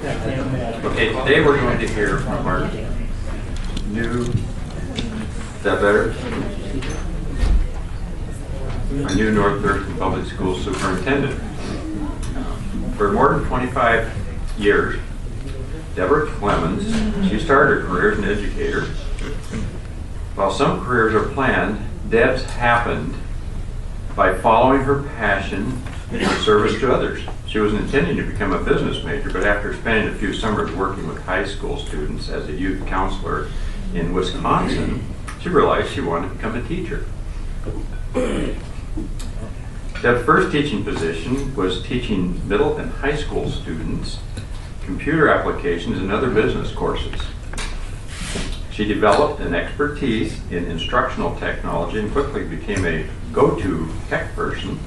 Okay, today we're going to hear from our new, is that better? Our new North Thurston Public Schools Superintendent. For more than 25 years, Debra Clemens, she started her career as an educator. While some careers are planned, Deb's happened by following her passion for service to others. She was intending to become a business major, but after spending a few summers working with high school students as a youth counselor in Wisconsin, she realized she wanted to become a teacher. Deb's first teaching position was teaching middle and high school students computer applications and other business courses. She developed an expertise in instructional technology and quickly became a go-to tech person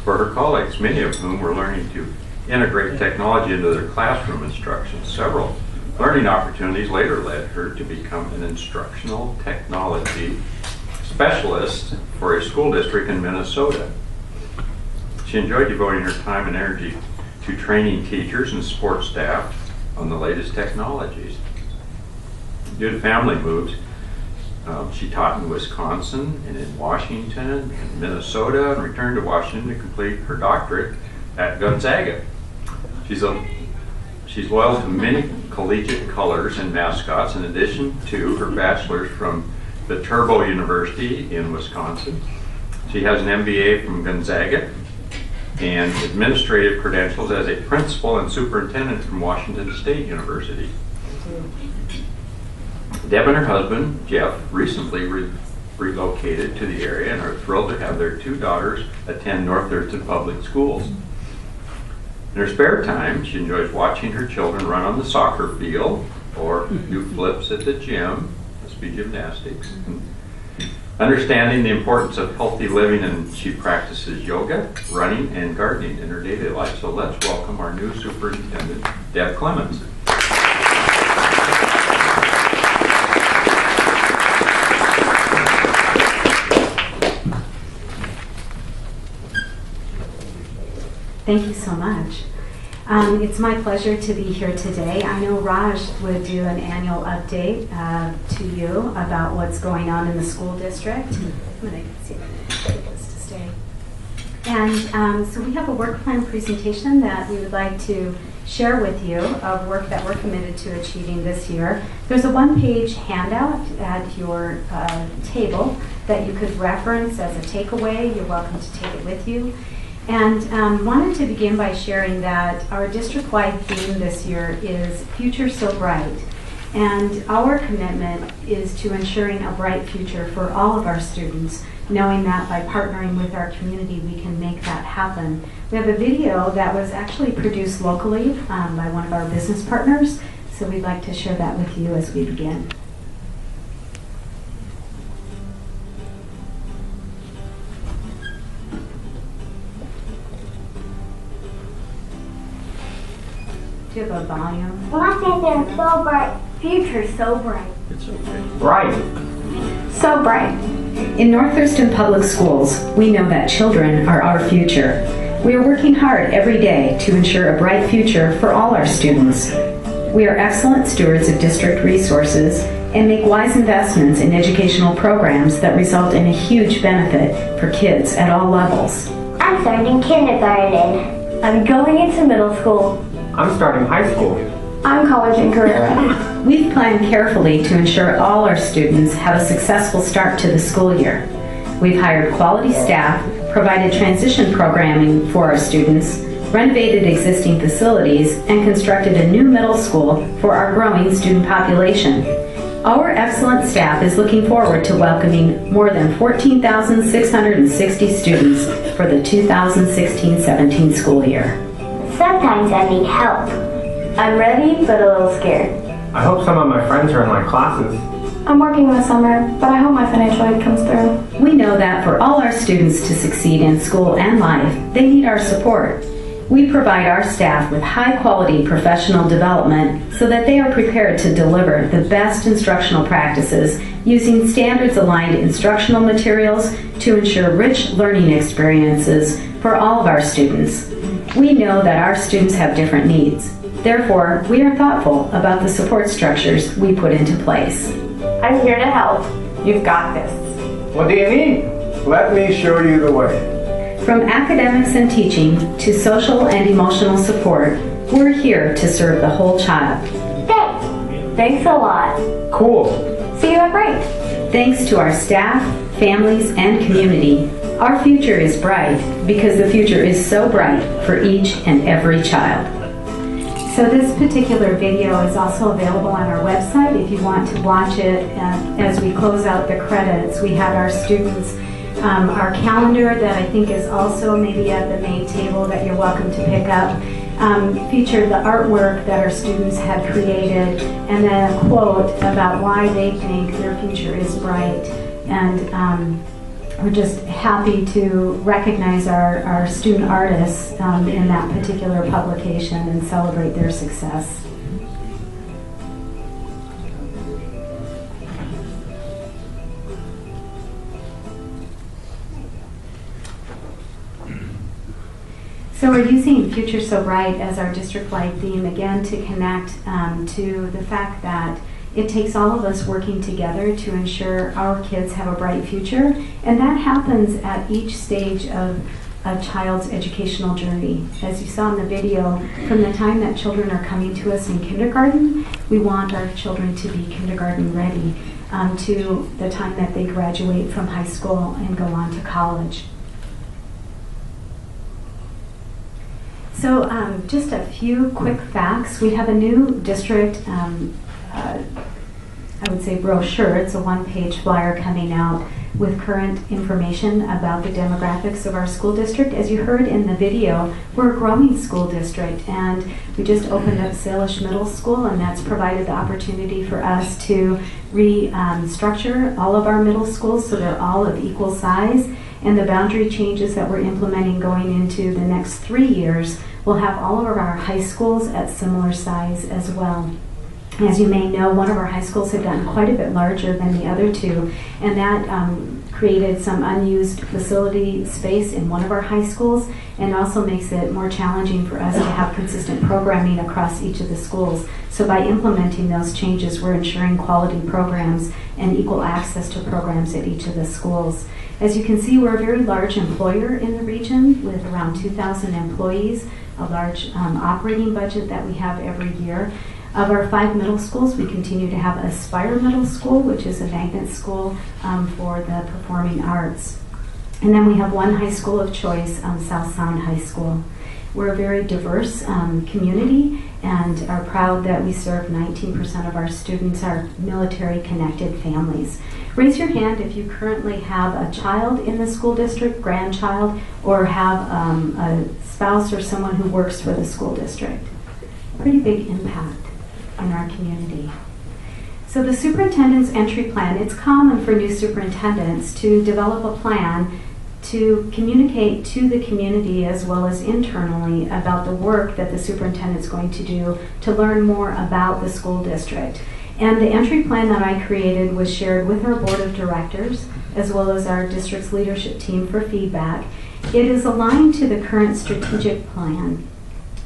for her colleagues, many of whom were learning to integrate technology into their classroom instruction. Several learning opportunities later led her to become an instructional technology specialist for a school district in Minnesota. She enjoyed devoting her time and energy to training teachers and support staff on the latest technologies. Due to family moves, she taught in Wisconsin and in Washington and Minnesota, and returned to Washington to complete her doctorate at Gonzaga. She's loyal to many collegiate colors and mascots, in addition to her bachelor's from Viterbo University in Wisconsin. She has an MBA from Gonzaga and administrative credentials as a principal and superintendent from Washington State University. Deb and her husband, Jeff, recently relocated to the area and are thrilled to have their two daughters attend North Thurston Public Schools. In her spare time, she enjoys watching her children run on the soccer field or do flips at the gym, must be gymnastics, understanding the importance of healthy living, and she practices yoga, running, and gardening in her daily life. So let's welcome our new superintendent, Deb Clemens. Thank you so much. It's my pleasure to be here today. I know Raj would do an annual update to you about what's going on in the school district. I'm going to see if I can get this to stay. And so we have a work plan presentation that we would like to share with you of work that we're committed to achieving this year. There's a one-page handout at your table that you could reference as a takeaway. You're welcome to take it with you. And wanted to begin by sharing that our district-wide theme this year is Future So Bright. And our commitment is to ensuring a bright future for all of our students, knowing that by partnering with our community, we can make that happen. We have a video that was actually produced locally by one of our business partners, so we'd like to share that with you as we begin. Do you have a volume? When I say they're so bright, future's so bright. It's okay. Bright. So bright. In North Thurston Public Schools, we know that children are our future. We are working hard every day to ensure a bright future for all our students. We are excellent stewards of district resources and make wise investments in educational programs that result in a huge benefit for kids at all levels. I'm starting kindergarten. I'm going into middle school. I'm starting high school. I'm college and career. We've planned carefully to ensure all our students have a successful start to the school year. We've hired quality staff, provided transition programming for our students, renovated existing facilities, and constructed a new middle school for our growing student population. Our excellent staff is looking forward to welcoming more than 14,660 students for the 2016-17 school year. Sometimes I need help. I'm ready, but a little scared. I hope some of my friends are in my classes. I'm working this summer, but I hope my financial aid comes through. We know that for all our students to succeed in school and life, they need our support. We provide our staff with high-quality professional development so that they are prepared to deliver the best instructional practices using standards-aligned instructional materials to ensure rich learning experiences for all of our students. We know that our students have different needs. Therefore, we are thoughtful about the support structures we put into place. I'm here to help. You've got this. What do you need? Let me show you the way. From academics and teaching to social and emotional support, we're here to serve the whole child. Thanks. Thanks a lot. Cool. See you at break. Thanks to our staff, families, and community, our future is bright because the future is so bright for each and every child. So this particular video is also available on our website if you want to watch it. As we close out the credits, we have our students, our calendar that I think is also maybe at the main table that you're welcome to pick up, featured the artwork that our students had created, and then a quote about why they think their future is bright. And we're just happy to recognize our student artists in that particular publication and celebrate their success. So we're using Future So Bright as our district-wide theme again to connect to the fact that it takes all of us working together to ensure our kids have a bright future, and that happens at each stage of a child's educational journey. As you saw in the video, from the time that children are coming to us in kindergarten, we want our children to be kindergarten ready to the time that they graduate from high school and go on to college. So just a few quick facts. We have a new district, I would say brochure. It's a one-page flyer coming out with current information about the demographics of our school district. As you heard in the video, we're a growing school district, and we just opened up Salish Middle School, and that's provided the opportunity for us to restructure all of our middle schools so they're all of equal size. And the boundary changes that we're implementing going into the next 3 years will have all of our high schools at similar size as well. As you may know, one of our high schools had gotten quite a bit larger than the other two, and that created some unused facility space in one of our high schools, and also makes it more challenging for us to have consistent programming across each of the schools. So by implementing those changes, we're ensuring quality programs and equal access to programs at each of the schools. As you can see, we're a very large employer in the region with around 2,000 employees, a large operating budget that we have every year. Of our 5 middle schools, we continue to have Aspire Middle School, which is a magnet school for the performing arts. And then we have one high school of choice, South Sound High School. We're a very diverse community and are proud that we serve 19% of our students are military-connected families. Raise your hand if you currently have a child in the school district, grandchild, or have a spouse or someone who works for the school district. Pretty big impact in our community. So the superintendent's entry plan, it's common for new superintendents to develop a plan to communicate to the community as well as internally about the work that the superintendent's going to do to learn more about the school district. And the entry plan that I created was shared with our board of directors as well as our district's leadership team for feedback. It is aligned to the current strategic plan.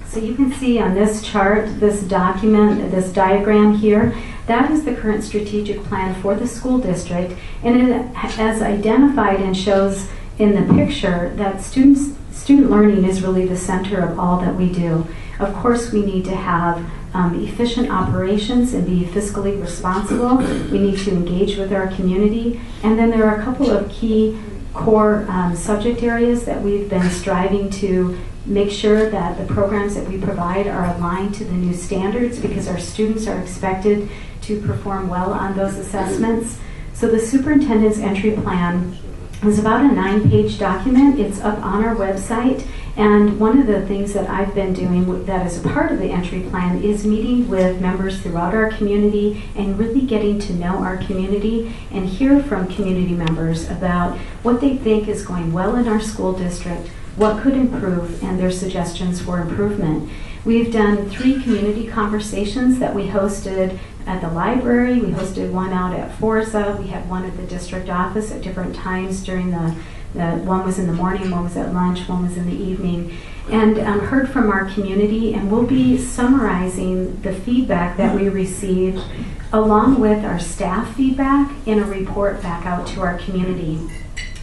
So you can see on this chart, this document, this diagram here, that is the current strategic plan for the school district, and it has identified and shows in the picture that student learning is really the center of all that we do. Of course, we need to have efficient operations and be fiscally responsible. We need to engage with our community, and then there are a couple of key core subject areas that we've been striving to make sure that the programs that we provide are aligned to the new standards because our students are expected to perform well on those assessments. So the superintendent's entry plan is about a 9-page document. It's up on our website, and one of the things that I've been doing that is a part of the entry plan is meeting with members throughout our community and really getting to know our community and hear from community members about what they think is going well in our school district, what could improve, and their suggestions for improvement. We've done 3 community conversations that we hosted at the library. We hosted one out at Forza. We had one at the district office at different times during one was in the morning, one was at lunch, one was in the evening. and heard from our community, and we'll be summarizing the feedback that we received along with our staff feedback in a report back out to our community.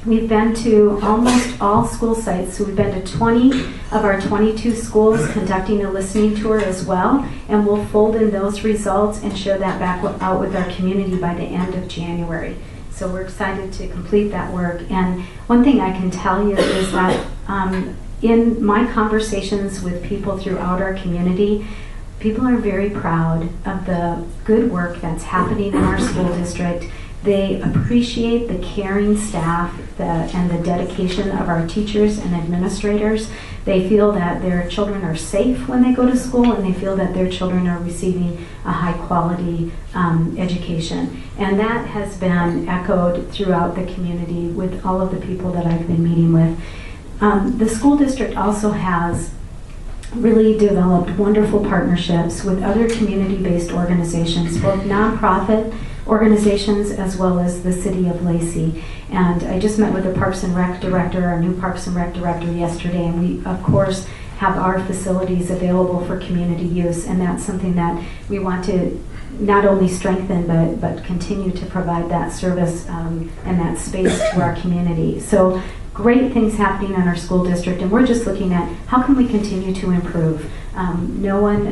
We've been to almost all school sites, so we've been to 20 of our 22 schools, conducting a listening tour as well, and we'll fold in those results and share that back out with our community by the end of January. So we're excited to complete that work. And one thing I can tell you is that in my conversations with people throughout our community, people are very proud of the good work that's happening in our school district. They appreciate the caring staff and the dedication of our teachers and administrators. They feel that their children are safe when they go to school, and they feel that their children are receiving a high quality education. And that has been echoed throughout the community with all of the people that I've been meeting with. The school district also has really developed wonderful partnerships with other community-based organizations, both nonprofit organizations as well as the City of Lacey. And I just met with the Parks and Rec director, our new Parks and Rec director, yesterday, and we, of course, have our facilities available for community use, and that's something that we want to not only strengthen but continue to provide that service and that space to our community. So great things happening in our school district, and we're just looking at how can we continue to improve. No one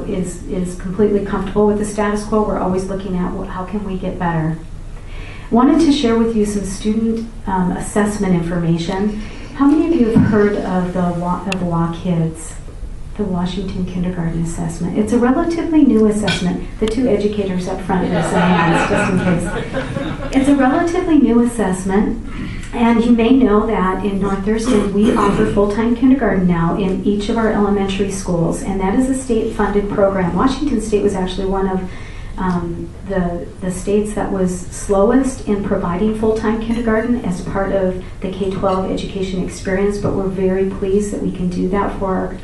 is completely comfortable with the status quo. We're always looking at how can we get better. Wanted to share with you some student assessment information. How many of you have heard of the WAKIDS, the Washington Kindergarten Assessment? It's a relatively new assessment. The two educators up front are saying this just in case. It's a relatively new assessment. And you may know that in North Thurston, we offer full-time kindergarten now in each of our elementary schools, and that is a state-funded program. Washington State was actually one of the states that was slowest in providing full-time kindergarten as part of the K-12 education experience, but we're very pleased that we can do that for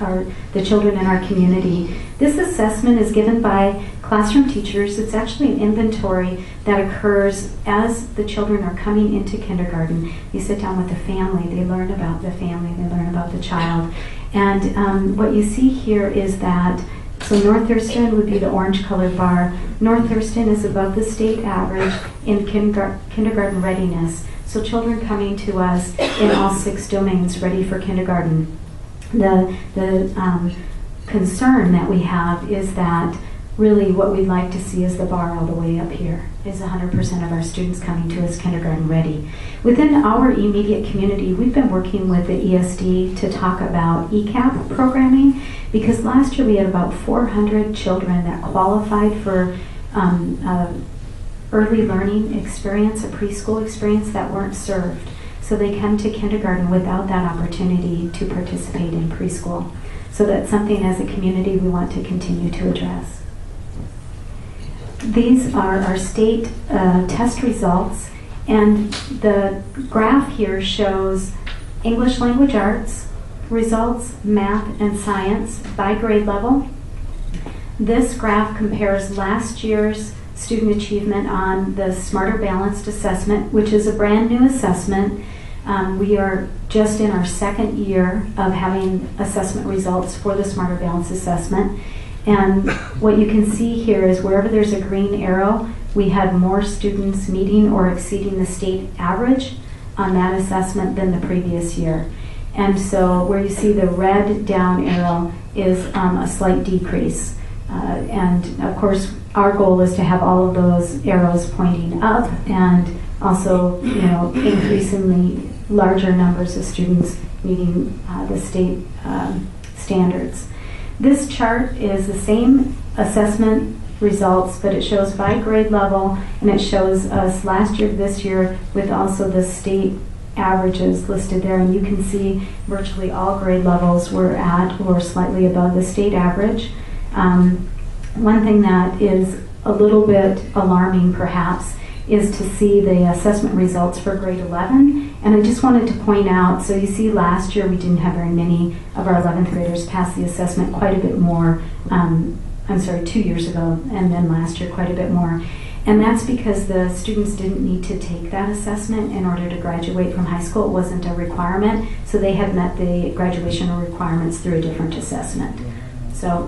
the children in our community. This assessment is given by classroom teachers. It's actually an inventory that occurs as the children are coming into kindergarten. You sit down with the family, they learn about the family, they learn about the child. And what you see here is that, so North Thurston would be the orange colored bar. North Thurston is above the state average in kindergarten readiness. So children coming to us in all 6 domains ready for kindergarten. The concern that we have is that really what we'd like to see is the bar all the way up here, is 100% of our students coming to us kindergarten ready. Within our immediate community, we've been working with the ESD to talk about ECAP programming, because last year we had about 400 children that qualified for early learning experience, a preschool experience, that weren't served. So they come to kindergarten without that opportunity to participate in preschool. So that's something as a community we want to continue to address. These are our state test results, and the graph here shows English language arts results, math and science by grade level. This graph compares last year's student achievement on the Smarter Balanced Assessment, which is a brand new assessment. We are just in our 2nd year of having assessment results for the Smarter Balanced Assessment. And what you can see here is wherever there's a green arrow, we had more students meeting or exceeding the state average on that assessment than the previous year. And so where you see the red down arrow is a slight decrease. And of course, our goal is to have all of those arrows pointing up, and also, increasingly larger numbers of students meeting the state standards. This chart is the same assessment results, but it shows by grade level, and it shows us last year to this year with also the state averages listed there, and you can see virtually all grade levels were at or slightly above the state average. One thing that is a little bit alarming perhaps is to see the assessment results for grade 11. And I just wanted to point out, so you see last year we didn't have very many of our 11th graders pass the assessment, quite a bit more, 2 years ago, and then last year quite a bit more. And that's because the students didn't need to take that assessment in order to graduate from high school. It wasn't a requirement, so they had met the graduation requirements through a different assessment. So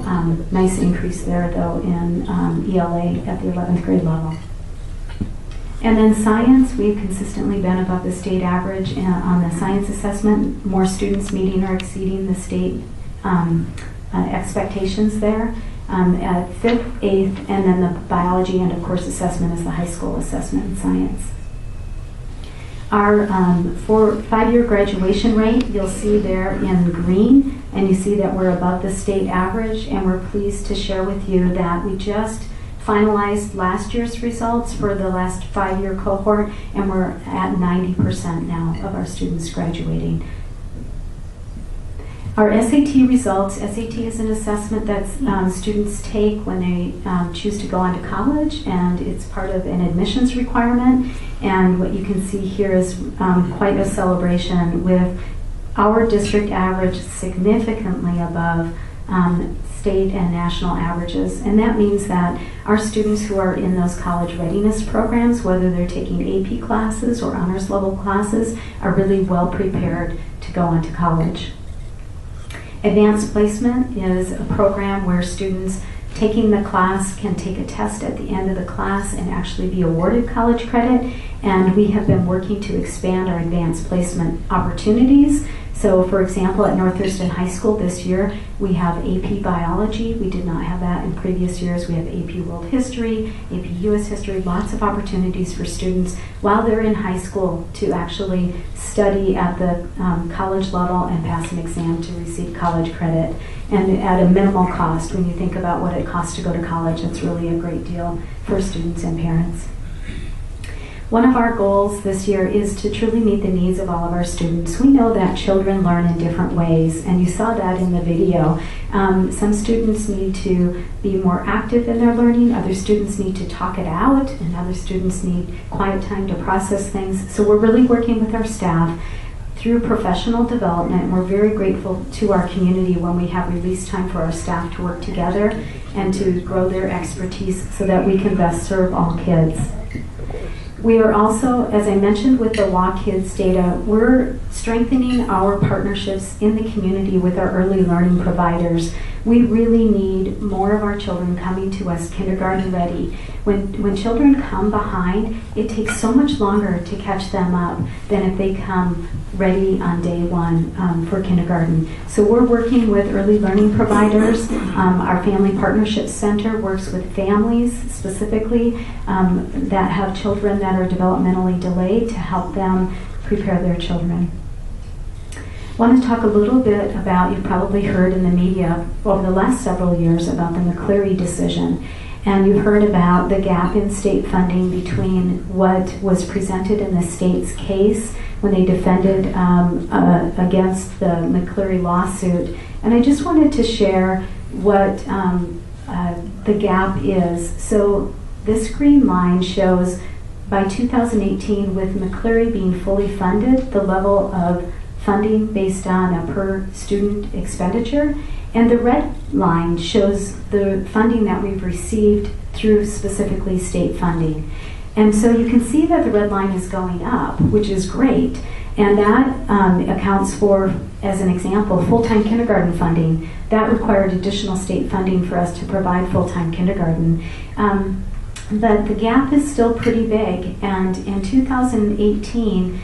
nice increase there, though, in ELA at the 11th grade level. And then science, we've consistently been above the state average on the science assessment, more students meeting or exceeding the state expectations there. At 5th, 8th, and then the biology and of course assessment is the high school assessment in science. Our 5-year graduation rate, you'll see there in green, and you see that we're above the state average, and we're pleased to share with you that we just finalized last year's results for the last 5-year cohort, and we're at 90% now of our students graduating. Our SAT results, SAT is an assessment that students take when they choose to go on to college, and it's part of an admissions requirement. And what you can see here is quite a celebration with our district average significantly above state and national averages. And that means that our students who are in those college readiness programs, whether they're taking AP classes or honors level classes, are really well prepared to go on to college. Advanced placement is a program where students taking the class can take a test at the end of the class and actually be awarded college credit. And we have been working to expand our advanced placement opportunities. So for example, at North Thurston High School this year, we have AP Biology. We did not have that in previous years. We have AP World History, AP US History, lots of opportunities for students while they're in high school to actually study at the college level and pass an exam to receive college credit. And at a minimal cost, when you think about what it costs to go to college, it's really a great deal for students and parents. One of our goals this year is to truly meet the needs of all of our students. We know that children learn in different ways, and you saw that in the video. Some students need to be more active in their learning, other students need to talk it out, and other students need quiet time to process things. So we're really working with our staff through professional development, and we're very grateful to our community when we have release time for our staff to work together and to grow their expertise so that we can best serve all kids. We are also, as I mentioned with the WA Kids data, we're strengthening our partnerships in the community with our early learning providers. We really need more of our children coming to us kindergarten ready. When children come behind, it takes so much longer to catch them up than if they come ready on day one for kindergarten. So we're working with early learning providers. Our Family Partnership Center works with families specifically that have children that are developmentally delayed to help them prepare their children. I want to talk a little bit about, you've probably heard in the media over the last several years about the McCleary decision. And you've heard about the gap in state funding between what was presented in the state's case when they defended against the McCleary lawsuit. And I just wanted to share what the gap is. So this green line shows by 2018, with McCleary being fully funded, the level of funding based on a per student expenditure. And the red line shows the funding that we've received through specifically state funding. And so you can see that the red line is going up, which is great. And that accounts for, as an example, full-time kindergarten funding. That required additional state funding for us to provide full-time kindergarten. But the gap is still pretty big. And in 2018,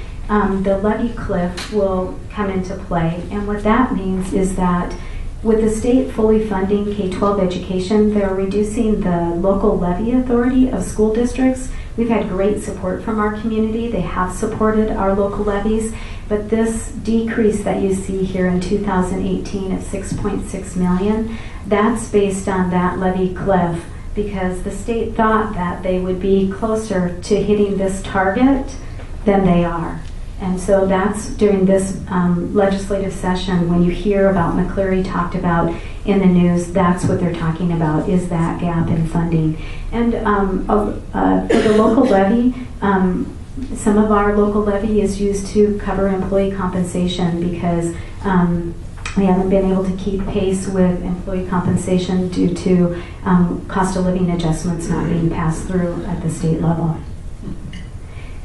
the levy cliff will come into play. And what that means is that with the state fully funding K-12 education, they're reducing the local levy authority of school districts. We've had great support from our community. They have supported our local levies, but this decrease that you see here in 2018 of 6.6 million, that's based on that levy cliff because the state thought that they would be closer to hitting this target than they are. And so that's during this legislative session, when you hear about McCleary talked about in the news, that's what they're talking about, is that gap in funding. And for the local levy, some of our local levy is used to cover employee compensation because We haven't been able to keep pace with employee compensation due to cost of living adjustments not being passed through at the state level.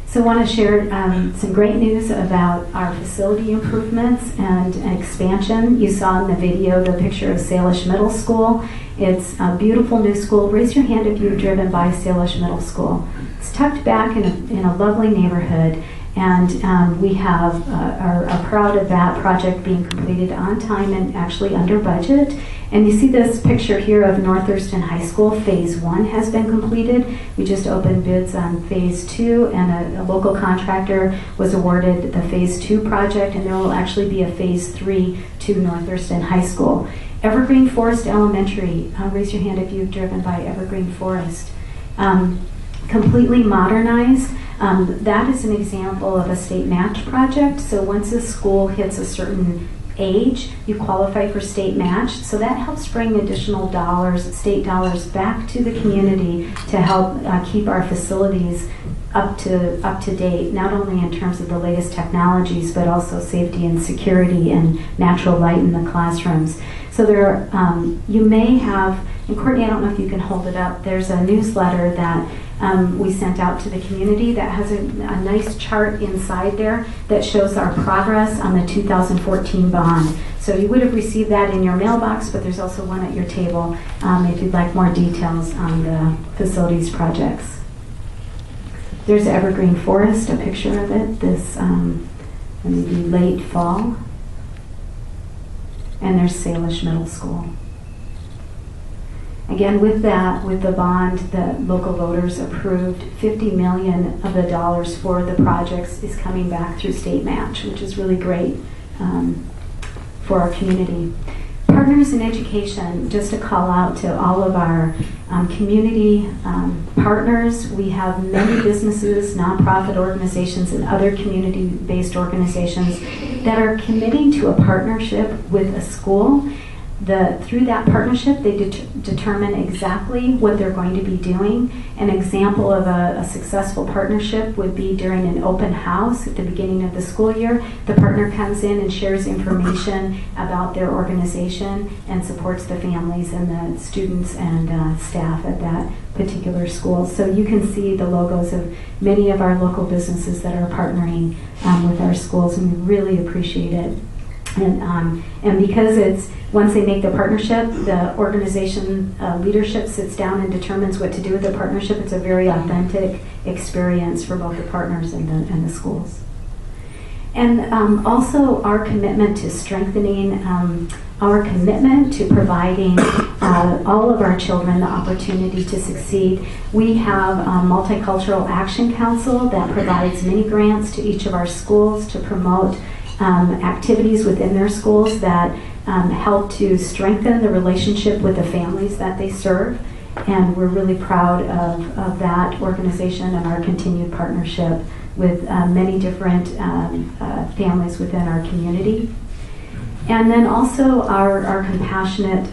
So I want to share some great news about our facility improvements and expansion. You saw in the video the picture of Salish Middle School. It's a beautiful new school. Raise your hand if you've driven by Salish Middle School. It's tucked back in a lovely neighborhood, and we are proud of that project being completed on time and actually under budget. And you see this picture here of North Thurston High School. Phase 1 has been completed. We just opened bids on Phase 2, and a local contractor was awarded the Phase 2 project, and there will actually be a Phase 3 to North Thurston High School. Evergreen Forest Elementary, raise your hand if you've driven by Evergreen Forest. Completely modernized. That is an example of a state match project. So once a school hits a certain age, you qualify for state match. So that helps bring additional dollars, state dollars, back to the community to help keep our facilities up to date, not only in terms of the latest technologies, but also safety and security and natural light in the classrooms. So there, you may have, and Courtney, I don't know if you can hold it up, there's a newsletter that we sent out to the community that has a nice chart inside there that shows our progress on the 2014 bond. So you would have received that in your mailbox, but there's also one at your table if you'd like more details on the facilities projects. There's Evergreen Forest, a picture of it, this maybe late fall. And there's Salish Middle School. Again, with that, with the bond that local voters approved, $50 million of the dollars for the projects is coming back through state match, which is really great for our community. Partners in education, just to call out to all of our community partners. We have many businesses, nonprofit organizations, and other community-based organizations that are committing to a partnership with a school. Through that partnership, they determine exactly what they're going to be doing. An example of a successful partnership would be during an open house at the beginning of the school year. The partner comes in and shares information about their organization and supports the families and the students and staff at that particular school. So you can see the logos of many of our local businesses that are partnering with our schools, and we really appreciate it. And because it's, once they make the partnership, the organization leadership sits down and determines what to do with the partnership. It's a very authentic experience for both the partners and the schools. And also our commitment to strengthening our commitment to providing all of our children the opportunity to succeed. We have a Multicultural Action Council that provides many grants to each of our schools to promote activities within their schools that help to strengthen the relationship with the families that they serve. And we're really proud of that organization and our continued partnership with many different families within our community. And then also our compassionate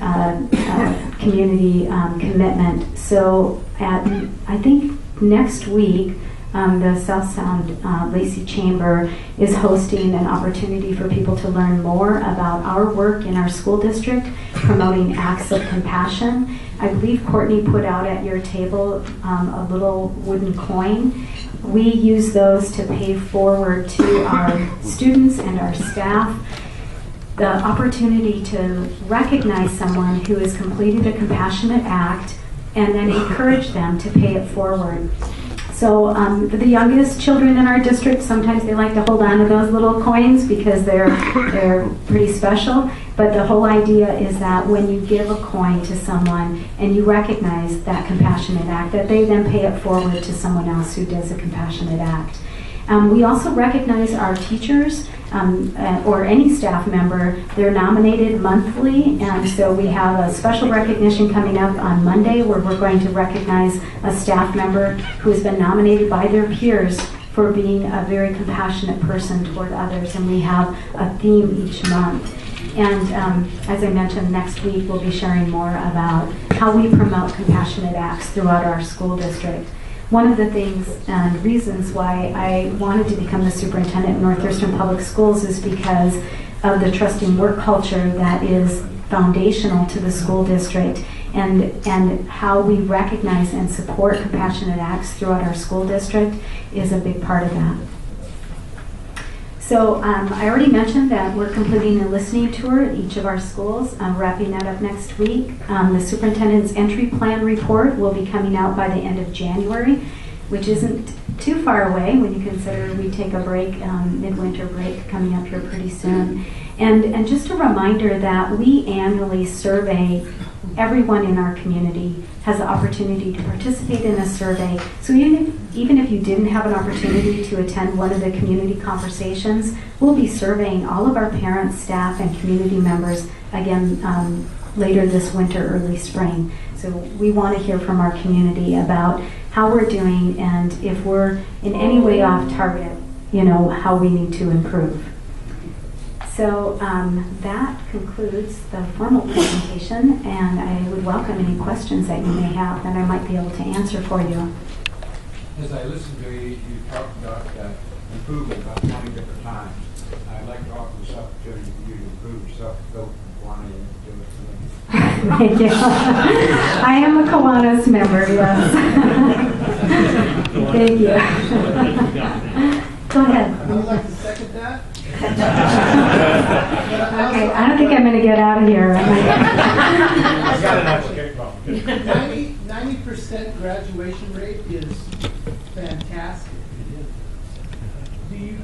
community commitment. So I think next week, the South Sound Lacey Chamber is hosting an opportunity for people to learn more about our work in our school district, promoting acts of compassion. I believe Courtney put out at your table a little wooden coin. We use those to pay forward to our students and our staff the opportunity to recognize someone who has completed a compassionate act and then encourage them to pay it forward. So for the youngest children in our district, sometimes they like to hold on to those little coins because they're pretty special. But the whole idea is that when you give a coin to someone and you recognize that compassionate act, that they then pay it forward to someone else who does a compassionate act. We also recognize our teachers or any staff member. They're nominated monthly, and so we have a special recognition coming up on Monday where we're going to recognize a staff member who has been nominated by their peers for being a very compassionate person toward others, and we have a theme each month. And as I mentioned, next week we'll be sharing more about how we promote compassionate acts throughout our school district. One of the things and reasons why I wanted to become the superintendent of North Thurston Public Schools is because of the trusting work culture that is foundational to the school district, and how we recognize and support compassionate acts throughout our school district is a big part of that. So I already mentioned that we're completing a listening tour at each of our schools. I'm wrapping that up next week. The superintendent's entry plan report will be coming out by the end of January, which isn't too far away when you consider we take a break, midwinter break coming up here pretty soon. And just a reminder that we annually survey everyone in our community, has the opportunity to participate in a survey. So even if you didn't have an opportunity to attend one of the community conversations, we'll be surveying all of our parents, staff, and community members again later this winter, early spring. So we want to hear from our community about how we're doing and if we're in any way off target, how we need to improve. So that concludes the formal presentation, and I would welcome any questions that you may have that I might be able to answer for you. As I listened to you, you talked about improvement about 20 different times. I'd like to offer this opportunity for you to improve yourself. Go Kiwanis and do it for me. Thank you. I am a Kiwanis member, yes. Thank you. Go ahead. I would like to second that. Okay, I don't think I'm going to get out of here. I got an escape 90% graduation rate is fantastic. Do you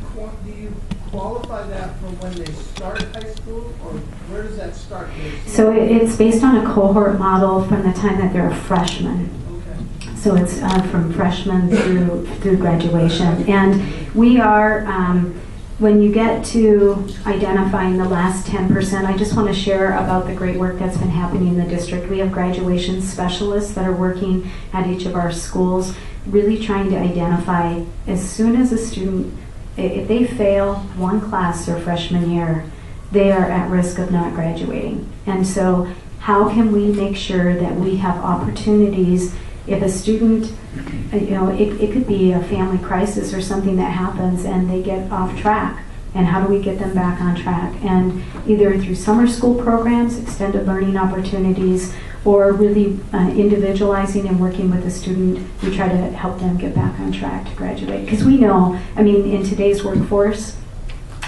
qualify that for when they start high school, or where does that start? So it's based on a cohort model from the time that they're a freshman. Okay. So it's from freshman through graduation, and we are. When you get to identifying the last 10%, I just want to share about the great work that's been happening in the district. We have graduation specialists that are working at each of our schools, really trying to identify as soon as a student, if they fail one class their freshman year, they are at risk of not graduating. And so how can we make sure that we have opportunities if a student, it could be a family crisis or something that happens and they get off track, and how do we get them back on track? And either through summer school programs, extended learning opportunities, or really individualizing and working with the student, we try to help them get back on track to graduate. Because we know, in today's workforce,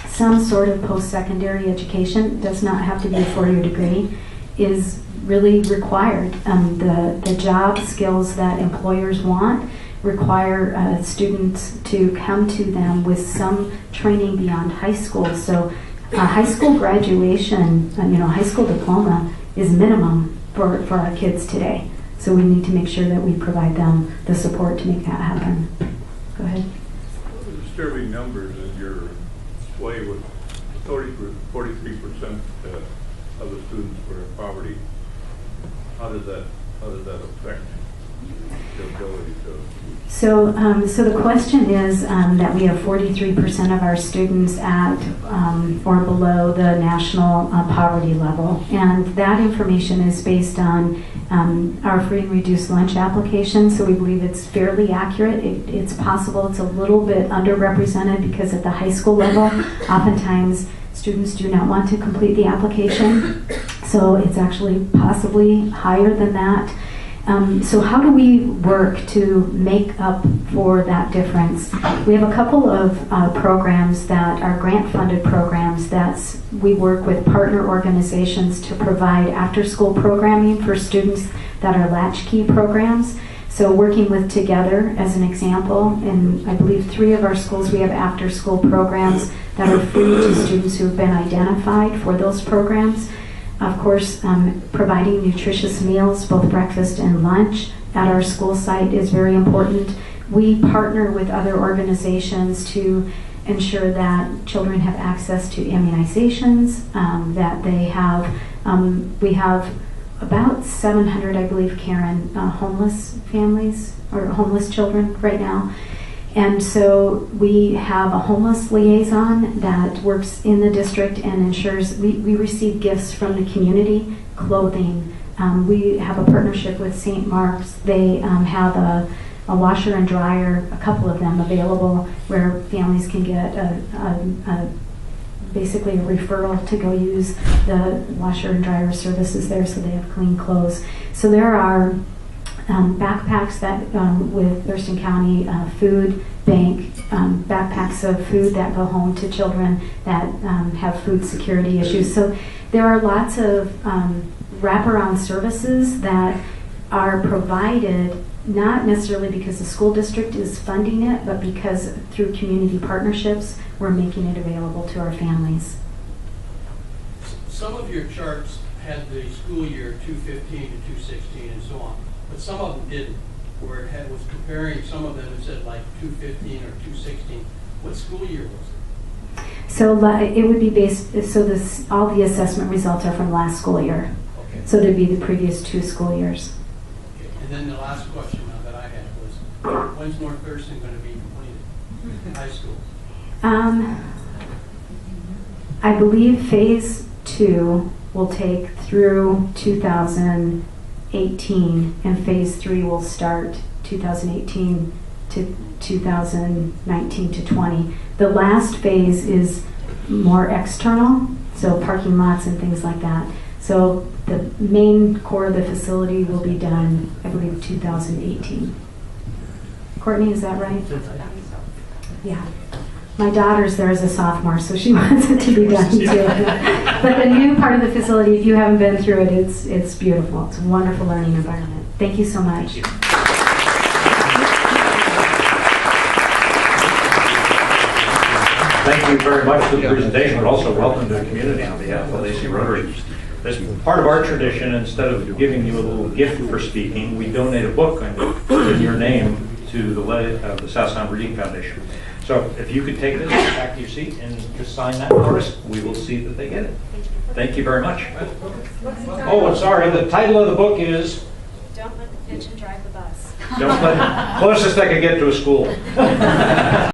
some sort of post-secondary education does not have to be a four-year degree, is really required. The job skills that employers want require students to come to them with some training beyond high school. So high school graduation, high school diploma is minimum for our kids today. So we need to make sure that we provide them the support to make that happen. Go ahead. What are the disturbing numbers in your way with 43% of the students were in poverty? How does that affect the ability to? So the question is that we have 43% of our students at or below the national poverty level, and that information is based on our free and reduced lunch application. So we believe it's fairly accurate. It's possible it's a little bit underrepresented because at the high school level, oftentimes students do not want to complete the application. So it's actually possibly higher than that. So how do we work to make up for that difference? We have a couple of programs that are grant-funded programs that we work with partner organizations to provide after-school programming for students that are latchkey programs. So working with Together as an example, in I believe 3 of our schools we have after-school programs that are free to students who have been identified for those programs. Of course, providing nutritious meals, both breakfast and lunch, at our school site is very important. We partner with other organizations to ensure that children have access to immunizations, that they have, we have about 700, I believe, Karen, homeless families or homeless children right now. And so we have a homeless liaison that works in the district and ensures we receive gifts from the community, clothing. We have a partnership with St. Mark's. They have a washer and dryer, a couple of them available, where families can get basically a referral to go use the washer and dryer services there so they have clean clothes. So there are backpacks that with Thurston County Food Bank, backpacks of food that go home to children that have food security issues. So there are lots of wraparound services that are provided not necessarily because the school district is funding it, but because through community partnerships, we're making it available to our families. Some of your charts had the school year 215 to 216 and so on, but some of them didn't, where it was comparing, some of them it said like 215 or 216. What school year was it? So it would be based, so this, all the assessment results are from last school year. Okay. So it'd be the previous 2 school years. Okay. And then the last question that I had was, when's North Thurston going to be completed? High school? I believe phase 2 will take through 2018, and phase 3 will start 2018 to 2019 to 20. The last phase is more external, so parking lots and things like that. So the main core of the facility will be done, I believe, 2018. Courtney, is that right? Yeah. My daughter's there as a sophomore, so she wants it to be done too. But the new part of the facility, if you haven't been through it, it's beautiful. It's a wonderful learning environment. Thank you so much. Thank you very much for the presentation, but also welcome to the community on behalf of Lacey Rotary. As part of our tradition, instead of giving you a little gift for speaking, we donate a book in your name to the South Sound Reading Foundation. So if you could take this back to your seat and just sign that for us, we will see that they get it. Thank you very much. Oh, I'm sorry. The title of the book is Don't let the pigeon drive the bus. Don't let, closest I could get to a school.